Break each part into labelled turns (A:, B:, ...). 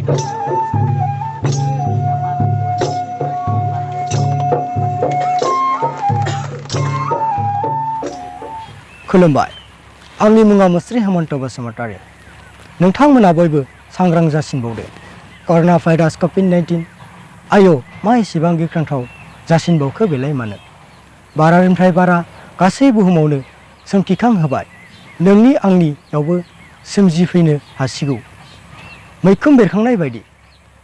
A: खुलुमबाय आंनि मुङा मुस्रि हेमन्त बसुमतारी नोंथांमोना बयबो सांग्रां जासिनबावदो कर'ना भाइरास क'भिड-19 आयौ मा एसेबां गिख्रांथाव जासिनबावखो बेलाय मानो बारानिफ्राय बारा गासै बुहुमावनो सोमखिखां होबाय नोंनि आंनियावबो सोमजिफैनो हासिगौ मैखोम बेरखांनाय बायदि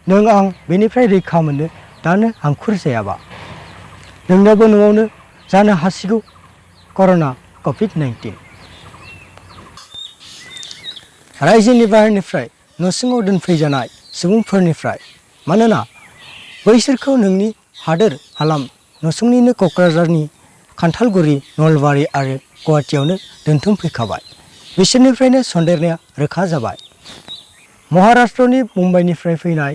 A: नों आं बेनिफ्राय रैखा मोननो दानो हांखुर जायाबा नोंनावबो न'आवनो जानो हासिगौ कर'ना क'भिड-19 रायजोनि बाहेरनिफ्राय न'सिङाव दोनफैजानाय सुबुंफोरनिफ्राय मानोना बैसोरखौ नोंनि हादोर हालाम न'सुंनिनो क'क्राझारनि खान्थालगुरि नलबारि आरो गुवाहाटीयावनो दोनथुमफैखाबाय बिसोरनिफ्रायनो सन्देरनाया रोखा जाबाय महाराष्ट्रनि मुम्बाइनिफ्राय फैनाय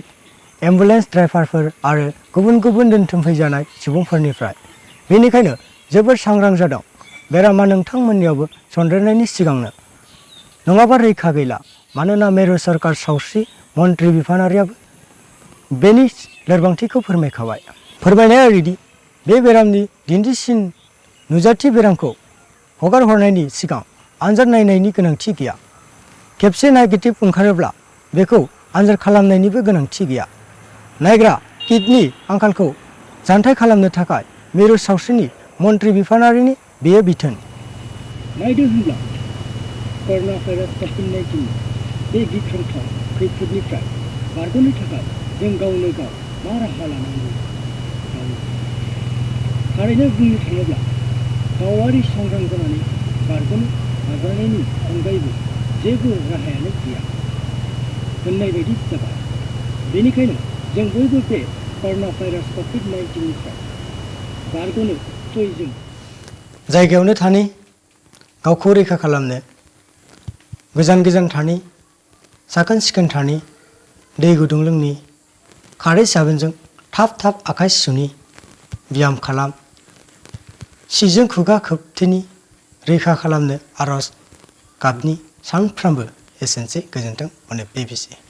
A: एम्बुलेन्स ड्राइभारफोर आरो गुबुन गुबुन दोनथुमफैजानाय सुबुंफोरनिफ्राय बेनिखायनो जोबोद सांग्रां जादों बेरामा नोंथांमोननियावबो सन्देरनायनि सिगांनो नङाबा रैखा गैला मानोना मिरु सरकार सावस्रि मन्त्रि बिफानारियाबो बेनि लोरबांथिखौ फोरमायखाबाय फोरमायनाया ओरैदि बे बेरामनि दिन्थिसिन नुजाथि बेरामखौ हगार हरनायनि सिगां आनजाद नायनायनि गोनांथि गैया खेबसे नेगेटिभ ओंखारोब्ला बेखौ आनजाद खालामनायनिबो गोनांथि गैया नायग्रा किटनि आंखालखौ जानथाय खालामनो थाखाय मिरु सावस्रिनि मन्त्रि बिफानारिनि बेयो बिथोन नायदो होनब्ला कर'ना भाइरास क'भिड-19 बे गिख्रंथाव खैफोदनिफ्राय बारग'नो थाखाय जों गावनो गाव मा राहा लानांगौ थारैनो बुंनो थाङोब्ला गावारि सांग्रां जानानै बारग'नो नाजानायनि अनगायैबो जेबो राहायानो गैया होननाय बायदि जाबाय बेनिखायनो जों बयबो बे कर'ना भाइरास क'भिड-19निफ्राय बारग'नो जयजों जायगायावनो थानि गावखौ रैखा खालामनो गोजान गोजान थानि साखोन सिखोन थानि दै गुदुं लोंनि खारै साबोनजों थाब थाब आखाइ सुनि ब्याम खालाम सिजों खुगा खोबथेनि रैखा खालामनो आरज गाबनि सानफ्रामबो एसेनोसै गोजोन्थों अनेक BBC